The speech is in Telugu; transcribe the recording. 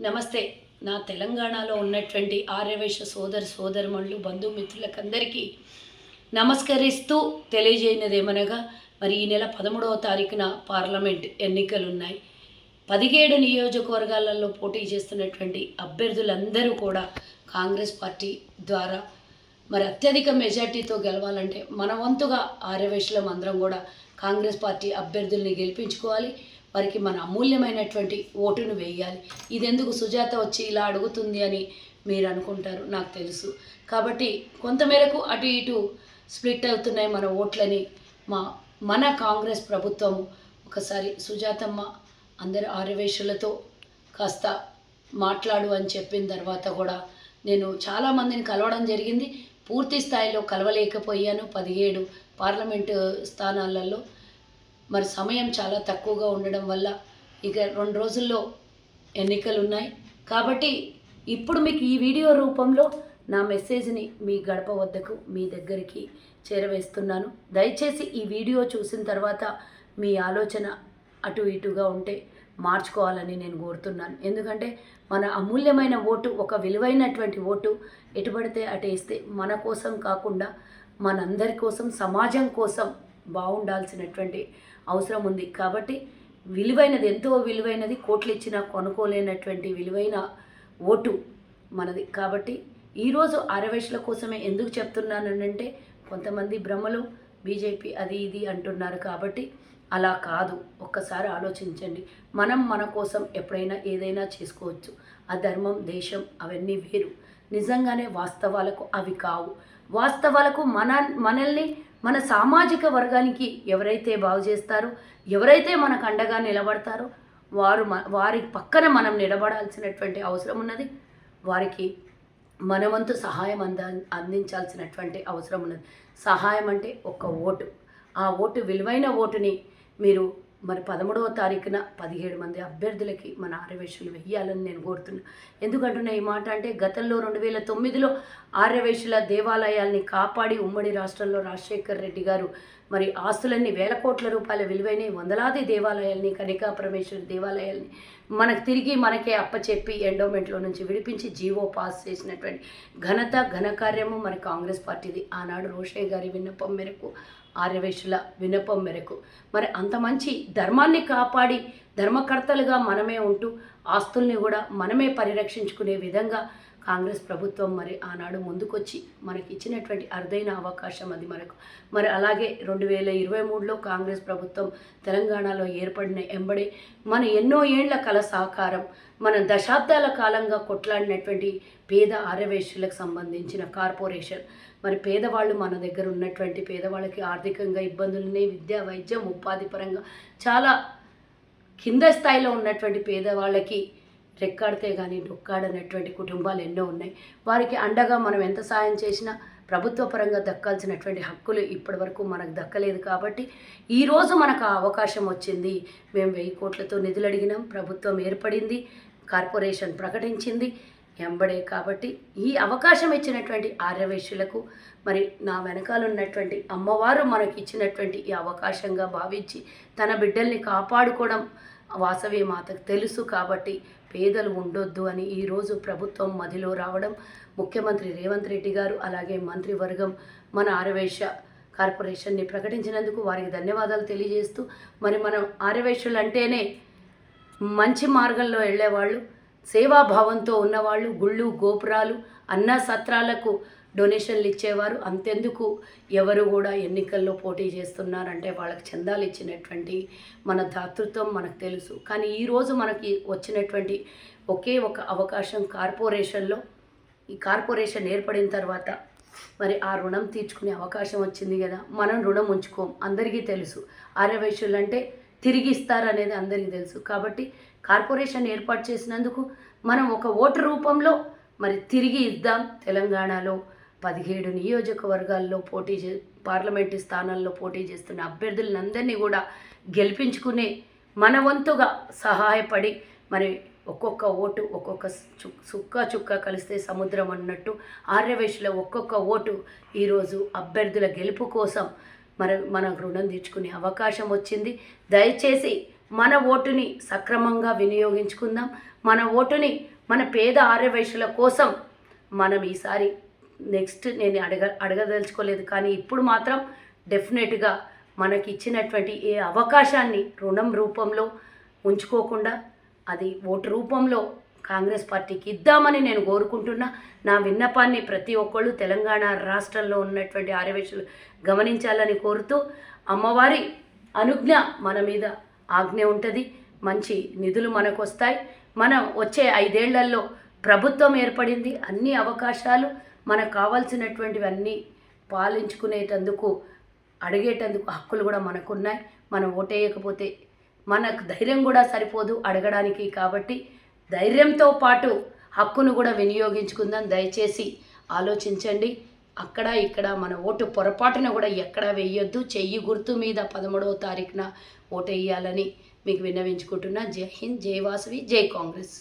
నమస్తే. నా తెలంగాణలో ఉన్నటువంటి ఆర్యవైశ్య సోదరమణులు బంధుమిత్రులకందరికీ నమస్కరిస్తూ తెలియజేయనిదేమనగా, మరి ఈ నెల 13వ తారీఖున పార్లమెంట్ ఎన్నికలున్నాయి. 17 నియోజకవర్గాలలో పోటీ చేస్తున్నటువంటి అభ్యర్థులందరూ కూడా కాంగ్రెస్ పార్టీ ద్వారా మరి అత్యధిక మెజార్టీతో గెలవాలంటే మన వంతుగా ఆర్యవైశ్యులం అందరం కూడా కాంగ్రెస్ పార్టీ అభ్యర్థుల్ని గెలిపించుకోవాలి. వారికి మన అమూల్యమైనటువంటి ఓటును వేయాలి. ఇదెందుకు సుజాత వచ్చి ఇలా అడుగుతుంది అని మీరు అనుకుంటారు, నాకు తెలుసు. కాబట్టి కొంతమేరకు అటు ఇటు స్ప్లిట్ అవుతున్నాయి మన ఓట్లని. మన కాంగ్రెస్ ప్రభుత్వము ఒకసారి సుజాతమ్మ అందరు ఆర్యవైశ్యులతో కాస్త మాట్లాడు అని చెప్పిన తర్వాత కూడా నేను చాలామందిని కలవడం జరిగింది. పూర్తి స్థాయిలో కలవలేకపోయాను 17 పార్లమెంటు స్థానాలలో. మరి సమయం చాలా తక్కువగా ఉండడం వల్ల ఇక 2 రోజుల్లో ఎన్నికలు ఉన్నాయి. కాబట్టి ఇప్పుడు మీకు ఈ వీడియో రూపంలో నా మెసేజ్ని మీ గడప వద్దకు మీ దగ్గరికి చేరవేస్తున్నాను. దయచేసి ఈ వీడియో చూసిన తర్వాత మీ ఆలోచన అటు ఇటుగా ఉంటే మార్చుకోవాలని నేను కోరుతున్నాను. ఎందుకంటే మన అమూల్యమైన ఓటు, ఒక విలువైనటువంటి ఓటు ఎటుపడితే అటేస్తే మన కోసం కాకుండా మనందరి కోసం, సమాజం కోసం బాగుండాల్సినటువంటి అవసరం ఉంది. కాబట్టి విలువైనది, ఎంతో విలువైనది, కోట్లు ఇచ్చినా కొనుక్కోలేనటువంటి విలువైన ఓటు మనది. కాబట్టి ఈరోజు ఆర్యవైశ్యుల కోసమే ఎందుకు చెప్తున్నానంటే, కొంతమంది భ్రమలు బీజేపీ అది ఇది అంటున్నారు. కాబట్టి అలా కాదు, ఒక్కసారి ఆలోచించండి. మనం మన కోసం ఎప్పుడైనా ఏదైనా చేసుకోవచ్చు. ఆ ధర్మం, దేశం అవన్నీ వేరు. నిజంగానే వాస్తవాలకు అవి కావు. వాస్తవాలకు మనల్ని మన సామాజిక వర్గానికి ఎవరైతే బాగు చేస్తారో, ఎవరైతే మనకు అండగా నిలబడతారో వారి పక్కన మనం నిలబడాల్సినటువంటి అవసరం ఉన్నది. వారికి మనవంతు సహాయం అందించాల్సినటువంటి అవసరం ఉన్నది. సహాయం అంటే ఒక ఓటు. ఆ ఓటు, విలువైన ఓటుని మీరు మరి 13వ తారీఖున 17 మంది అభ్యర్థులకి మన ఆర్యవైశ్యులు వెయ్యాలని నేను కోరుతున్నాను. ఎందుకంటున్నా ఈ మాట అంటే, గతంలో 2009లో ఆర్యవైశ్యుల దేవాలయాల్ని కాపాడి ఉమ్మడి రాష్ట్రంలో రాజశేఖర్ రెడ్డి గారు మరి ఆస్తులన్నీ వేల కోట్ల రూపాయల విలువైన వందలాది దేవాలయాల్ని, కనికా పరమేశ్వరి దేవాలయాల్ని మనకు తిరిగి మనకే అప్పచెప్పి ఎండోమెంట్లో నుంచి విడిపించి జీవో పాస్ చేసినటువంటి ఘనకార్యము మరి కాంగ్రెస్ పార్టీది. ఆనాడు రోషయ్య గారి విన్నపం మేరకు, ఆర్యవైశ్యుల విన్నపం మేరకు మరి అంత మంచి ధర్మాన్ని కాపాడి ధర్మకర్తలుగా మనమే ఉంటూ ఆస్తుల్ని కూడా మనమే పరిరక్షించుకునే విధంగా కాంగ్రెస్ ప్రభుత్వం మరి ఆనాడు ముందుకొచ్చి మనకి ఇచ్చినటువంటి అరుదైన అవకాశం అది మనకు. మరి అలాగే 2023లో కాంగ్రెస్ ప్రభుత్వం తెలంగాణలో ఏర్పడిన ఎంబడే మన ఎన్నో ఏళ్ల కల సహకారం, మనం దశాబ్దాల కాలంగా కొట్లాడినటువంటి పేద ఆర్యవైశ్యులకు సంబంధించిన కార్పొరేషన్, మరి పేదవాళ్ళు మన దగ్గర ఉన్నటువంటి పేదవాళ్ళకి ఆర్థికంగా ఇబ్బందులున్నాయి. విద్య, వైద్యం, ఉపాధి పరంగా చాలా కింద స్థాయిలో ఉన్నటువంటి పేదవాళ్ళకి రెక్కాడితే కానీ డొక్కాడనటువంటి కుటుంబాలు ఎన్నో ఉన్నాయి. వారికి అండగా మనం ఎంత సాయం చేసినా ప్రభుత్వ పరంగా దక్కాల్సినటువంటి హక్కులు ఇప్పటి వరకు మనకు దక్కలేదు. కాబట్టి ఈరోజు మనకు ఆ అవకాశం వచ్చింది. మేము 1000 కోట్లతో నిధులు అడిగినాం, ప్రభుత్వం ఏర్పడింది, కార్పొరేషన్ ప్రకటించింది ఎంబడే. కాబట్టి ఈ అవకాశం ఇచ్చినటువంటి ఆర్యవైశ్యులకు మరి నా వెనకాల ఉన్నటువంటి అమ్మవారు మనకి ఇచ్చినటువంటి ఈ అవకాశంగా భావించి తన బిడ్డల్ని కాపాడుకోవడం వాసవి మాతకు తెలుసు. కాబట్టి పేదలు ఉండొద్దు అని ఈరోజు ప్రభుత్వం మదిలో రావడం, ముఖ్యమంత్రి రేవంత్ రెడ్డి గారు అలాగే మంత్రివర్గం మన ఆర్యవైశ్య కార్పొరేషన్ని ప్రకటించినందుకు వారికి ధన్యవాదాలు తెలియజేస్తూ, మరి మనం ఆర్యవైశ్యులు అంటేనే మంచి మార్గంలో వెళ్ళేవాళ్ళు, సేవాభావంతో ఉన్నవాళ్ళు, గుళ్ళు, గోపురాలు, అన్న సత్రాలకు డొనేషన్లు ఇచ్చేవారు. అంతెందుకు ఎవరు కూడా ఎన్నికల్లో పోటీ చేస్తున్నారంటే వాళ్ళకి చందాలు ఇచ్చినటువంటి మన దాతృత్వం మనకు తెలుసు. కానీ ఈరోజు మనకి వచ్చినటువంటి ఒకే ఒక అవకాశం కార్పొరేషన్లో. ఈ కార్పొరేషన్ ఏర్పడిన తర్వాత మరి ఆ రుణం తీర్చుకునే అవకాశం వచ్చింది కదా. మనం రుణం ఉంచుకోం, అందరికీ తెలుసు. ఆర్యవైశ్యులు అంటే తిరిగి ఇస్తారనేది అందరికీ తెలుసు. కాబట్టి కార్పొరేషన్ ఏర్పాటు చేసినందుకు మనం ఒక ఓటు రూపంలో మరి తిరిగి ఇద్దాం. తెలంగాణలో 17 నియోజకవర్గాల్లో పార్లమెంటు స్థానాల్లో పోటీ చేస్తున్న అభ్యర్థులందరినీ కూడా గెలిపించుకునే మన వంతుగా సహాయపడి మరి ఒక్కొక్క ఓటు, ఒక్కొక్క చుక్క కలిస్తే సముద్రం అన్నట్టు ఆర్యవైశ్యుల ఒక్కొక్క ఓటు ఈరోజు అభ్యర్థుల గెలుపు కోసం మన రుణం తీర్చుకునే అవకాశం వచ్చింది. దయచేసి మన ఓటుని సక్రమంగా వినియోగించుకుందాం. మన ఓటుని మన పేద ఆర్యవైశ్యుల కోసం మనం ఈసారి నెక్స్ట్ నేను అడగదలుచుకోలేదు, కానీ ఇప్పుడు మాత్రం డెఫినెట్గా మనకి ఇచ్చినటువంటి ఏ అవకాశాన్ని రుణం రూపంలో ఉంచుకోకుండా అది ఓటు రూపంలో కాంగ్రెస్ పార్టీకి ఇద్దామని నేను కోరుకుంటున్నా. నా విన్నపాన్ని ప్రతి ఒక్కళ్ళు తెలంగాణ రాష్ట్రంలో ఉన్నటువంటి ఆర్యవైశ్యులు గమనించాలని కోరుతూ, అమ్మవారి అనుజ్ఞ మన మీద ఆజ్ఞ ఉంటుంది, మంచి నిధులు మనకు వస్తాయి. మనం వచ్చే 5 ఏళ్లలో ప్రభుత్వం ఏర్పడింది, అన్ని అవకాశాలు మనకు కావాల్సినటువంటివన్నీ పాలించుకునేటందుకు అడిగేటందుకు హక్కులు కూడా మనకున్నాయి. మనం ఓటేయకపోతే మనకు ధైర్యం కూడా సరిపోదు అడగడానికి. కాబట్టి ధైర్యంతో పాటు హక్కును కూడా వినియోగించుకుందాం. దయచేసి ఆలోచించండి. అక్కడ ఇక్కడ మన ఓటు పొరపాటున కూడా ఎక్కడ వేయొద్దు. చెయ్యి గుర్తు మీద 13వ తారీఖున ఓటు వేయాలని మీకు విన్నవించుకుంటున్నా. జై హింద్, జై వాసవి, జై కాంగ్రెస్.